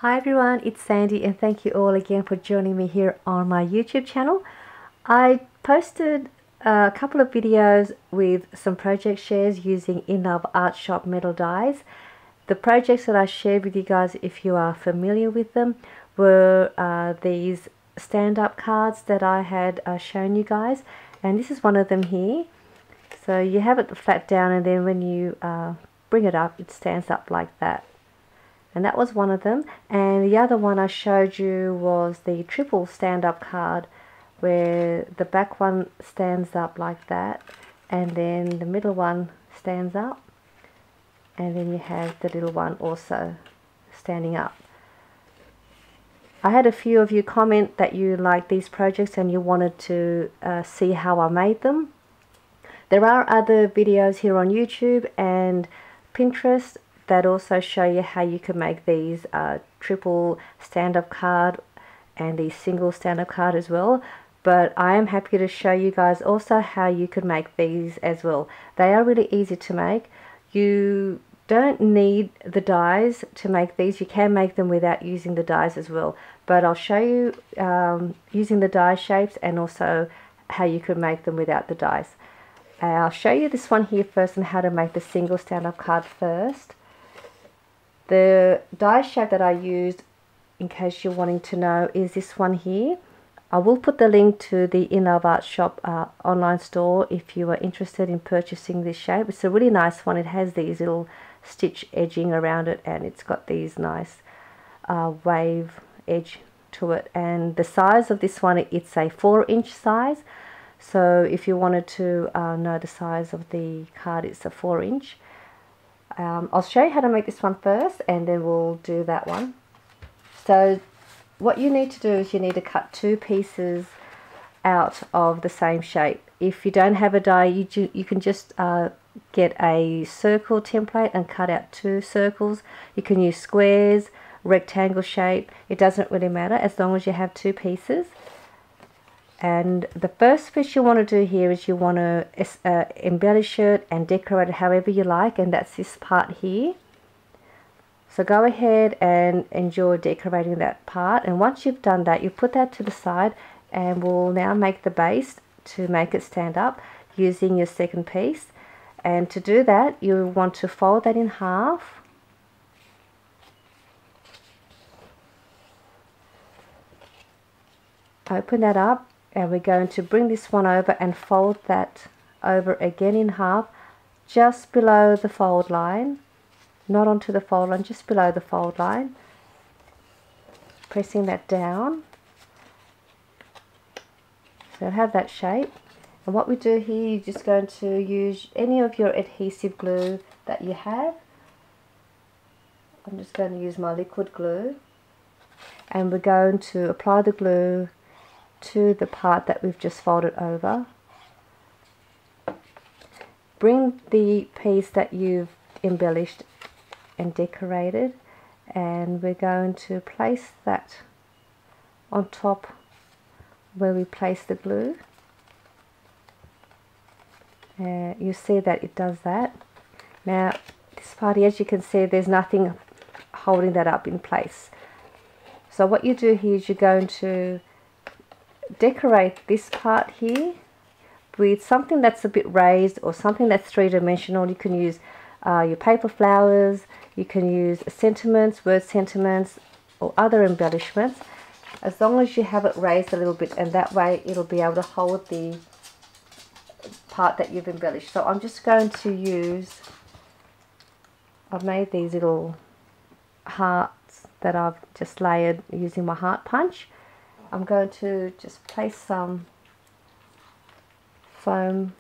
Hi everyone, it's Sandy and thank you all again for joining me here on my YouTube channel. I posted a couple of videos with some project shares using INLOVEARTSHOP metal dies. The projects that I shared with you guys, if you are familiar with them, were these stand-up cards that I had shown you guys, and this is one of them here. So you have it flat down, and then when you bring it up, it stands up like that. And that was one of them. And the other one I showed you was the triple stand-up card, where the back one stands up like that, and then the middle one stands up, and then you have the little one also standing up. I had a few of you comment that you liked these projects and you wanted to see how I made them. There are other videos here on YouTube and Pinterest that also show you how you can make these triple stand-up card and the single stand-up card as well. But I am happy to show you guys also how you can make these as well. They are really easy to make. You don't need the dies to make these. You can make them without using the dies as well. But I'll show you using the die shapes and also how you can make them without the dies. I'll show you this one here first and how to make the single stand-up card first. The die shape that I used, in case you're wanting to know, is this one here. I will put the link to the INLOVEARTSHOP online store if you are interested in purchasing this shape. It's a really nice one. It has these little stitch edging around it, and it's got these nice wave edge to it. And the size of this one, it's a 4-inch size. So if you wanted to know the size of the card, it's a 4-inch. I'll show you how to make this one first, and then we'll do that one. So what you need to do is you need to cut 2 pieces out of the same shape. If you don't have a die, you can just get a circle template and cut out 2 circles. You can use squares, rectangle shape, it doesn't really matter as long as you have 2 pieces. And the first piece you want to do here is you want to embellish it and decorate it however you like, and that's this part here. So go ahead and enjoy decorating that part, and once you've done that, you put that to the side, and we'll now make the base to make it stand up using your second piece. And to do that, you want to fold that in half. Open that up, and we're going to bring this one over and fold that over again in half, just below the fold line, not onto the fold line, just below the fold line. Pressing that down. So have that shape. And what we do here, you're just going to use any of your adhesive glue that you have. I'm just going to use my liquid glue, and we're going to apply the glue to the part that we've just folded over. Bring the piece that you've embellished and decorated, and we're going to place that on top where we place the glue. You see that it does that. Now this part here, as you can see, there's nothing holding that up in place. So what you do here is you're going to decorate this part here with something that's a bit raised or something that's 3-dimensional. You can use your paper flowers, you can use sentiments, word sentiments, or other embellishments, as long as you have it raised a little bit, and that way it'll be able to hold the part that you've embellished. So I'm just going to use, I've made these little hearts that I've just layered using my heart punch. I'm going to just place some foam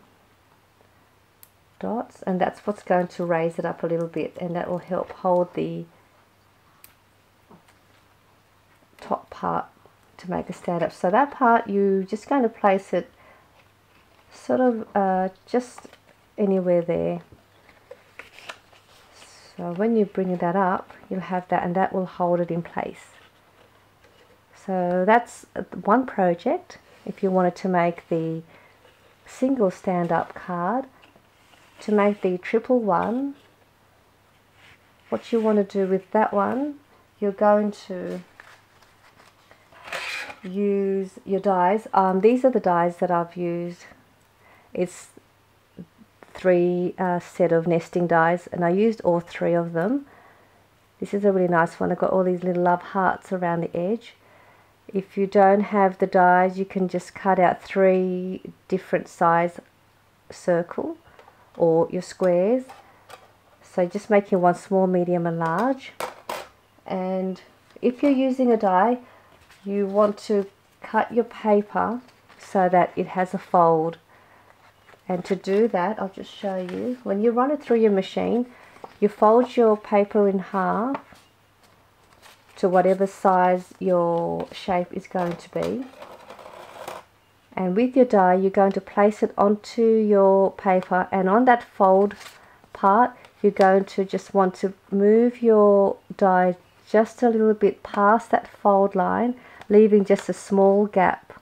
dots, and that's what's going to raise it up a little bit, and that will help hold the top part to make it stand up. So that part, you're just going to place it sort of just anywhere there. So when you bring that up, you'll have that, and that will hold it in place. So that's one project. If you wanted to make the single stand-up card, to make the triple one, what you want to do with that one you're going to use your dies. These are the dies that I've used. It's 3 set of nesting dies, and I used all 3 of them. This is a really nice one. I've got all these little love hearts around the edge. If you don't have the dies, you can just cut out 3 different size circle or your squares. So just making one small, medium and large. And if you're using a die, you want to cut your paper so that it has a fold. And to do that, I'll just show you. When you run it through your machine, you fold your paper in half to whatever size your shape is going to be. And with your die, you're going to place it onto your paper, and on that fold part, you're going to just want to move your die just a little bit past that fold line, leaving just a small gap.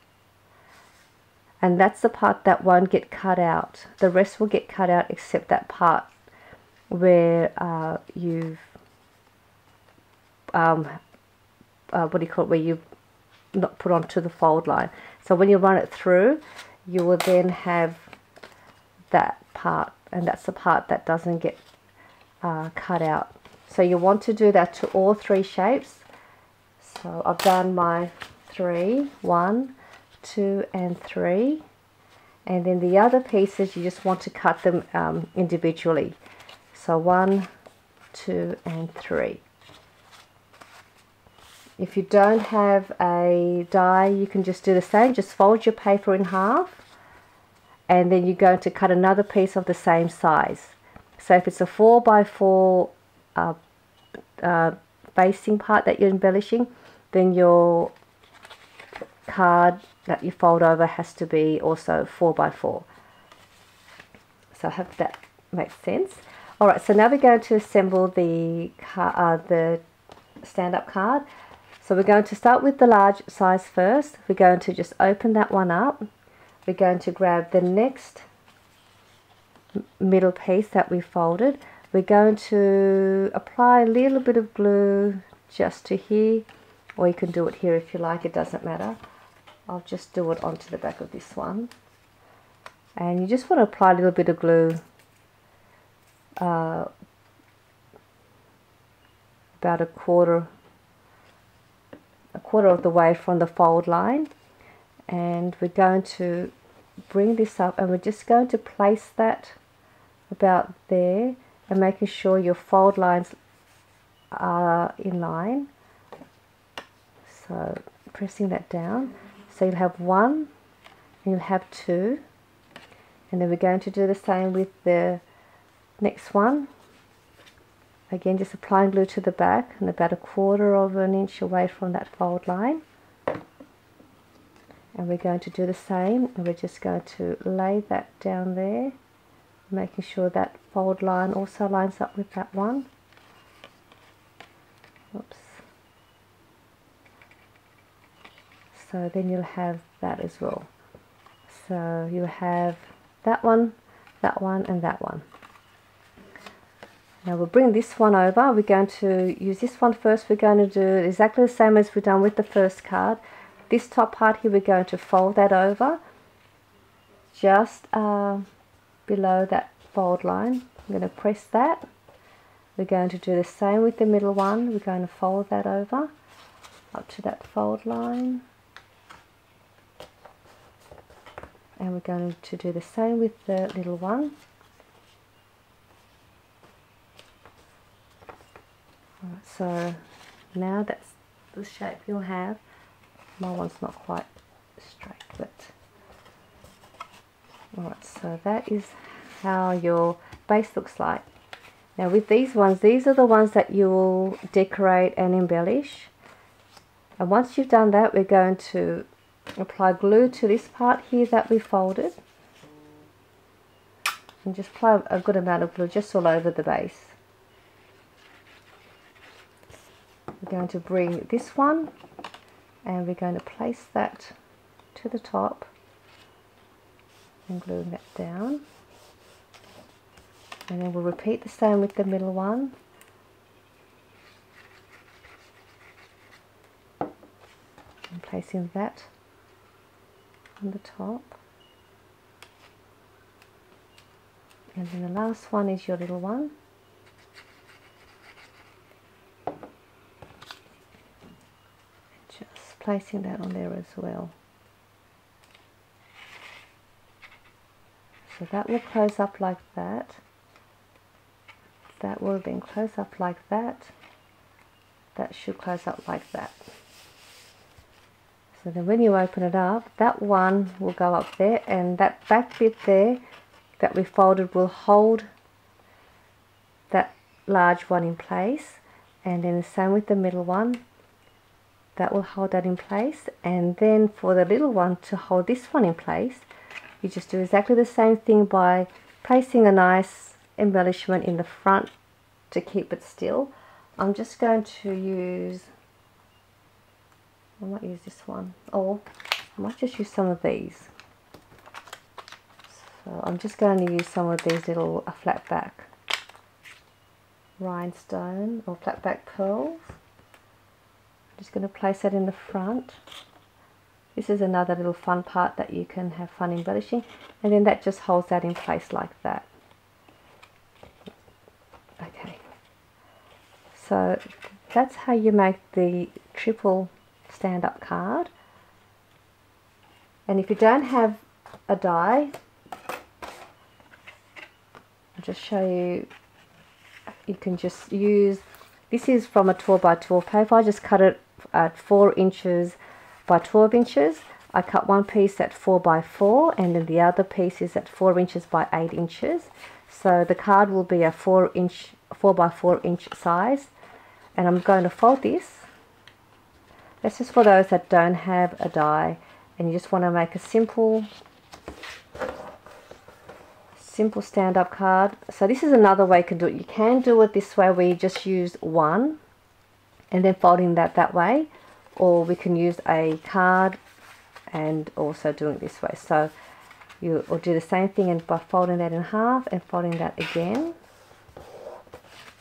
And that's the part that won't get cut out. The rest will get cut out except that part where you've where you've not put onto the fold line. So when you run it through, you will then have that part, and that's the part that doesn't get cut out. So you want to do that to all 3 shapes. So I've done my 3, 1, 2 and 3, and then the other pieces you just want to cut them individually. So 1, 2 and 3. If you don't have a die, you can just do the same. Just fold your paper in half, and then you're going to cut another piece of the same size. So if it's a 4x4 facing part that you're embellishing, then your card that you fold over has to be also 4x4. So I hope that makes sense. Alright, so now we're going to assemble the stand-up card. So we're going to start with the large size first. We're going to just open that one up. We're going to grab the next middle piece that we folded. We're going to apply a little bit of glue just to here, or you can do it here if you like, it doesn't matter. I'll just do it onto the back of this one. And you just want to apply a little bit of glue about a quarter of the way from the fold line, and we're going to bring this up, and we're just going to place that about there, and making sure your fold lines are in line. So pressing that down, so you'll have 1 and you'll have 2, and then we're going to do the same with the next one. Again, just applying glue to the back and about a quarter of an inch away from that fold line. And we're going to do the same, and we're just going to lay that down there, making sure that fold line also lines up with that one. Oops. So then you'll have that as well. So you'll have that one, and that one. Now we'll bring this one over. We're going to use this one first. We're going to do exactly the same as we've done with the first card. This top part here, we're going to fold that over just below that fold line. I'm going to press that. We're going to do the same with the middle one. We're going to fold that over up to that fold line. And we're going to do the same with the little one. Alright, so now that's the shape you'll have. My one's not quite straight, but alright, so that is how your base looks like. Now with these ones, these are the ones that you will decorate and embellish. And once you've done that, we're going to apply glue to this part here that we folded. And just apply a good amount of glue just all over the base. We're going to bring this one, and we're going to place that to the top and glue that down. And then we'll repeat the same with the middle one. and placing that on the top. And then the last one is your little one. Just placing that on there as well. So that will close up like that. That will then close up like that. That should close up like that. So then when you open it up, that one will go up there, and that back bit there that we folded will hold that large one in place, and then the same with the middle one, that will hold that in place. And then for the little one to hold this one in place, you just do exactly the same thing by placing a nice embellishment in the front to keep it still. I'm just going to use, I might use this one, or I might just use some of these. So I'm just going to use some of these little flat back rhinestone or flat back pearls. I'm just going to place that in the front. This is another little fun part that you can have fun embellishing, and then that just holds that in place like that. Okay, so that's how you make the triple stand-up card. And if you don't have a die, I'll just show you, you can just use, this is from a 12 by 12 paper. I just cut it at 4 inches by 12 inches. I cut one piece at 4 by 4, and then the other piece is at 4 inches by 8 inches. So the card will be a 4 by 4 inch size. And I'm going to fold this. That's just for those that don't have a die and you just want to make a simple stand-up card. So this is another way you can do it. You can do it this way, where you just use one and then folding that way, or we can use a card and also doing it this way. So you will do the same thing and by folding that in half and folding that again.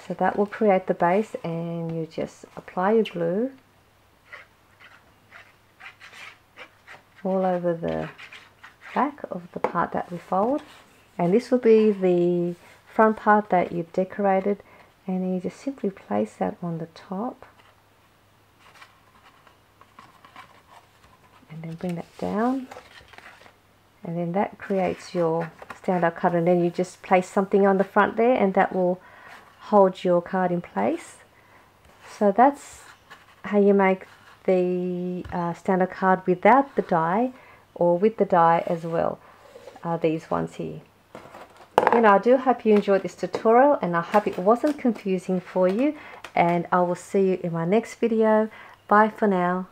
So that will create the base, and you just apply your glue all over the back of the part that we fold. And this will be the front part that you've decorated, and then you just simply place that on the top and then bring that down, and then that creates your stand-up card. And then you just place something on the front there, and that will hold your card in place. So that's how you make the stand-up card without the die, or with the die as well. These ones here. I do hope you enjoyed this tutorial, and I hope it wasn't confusing for you, and I will see you in my next video. Bye for now.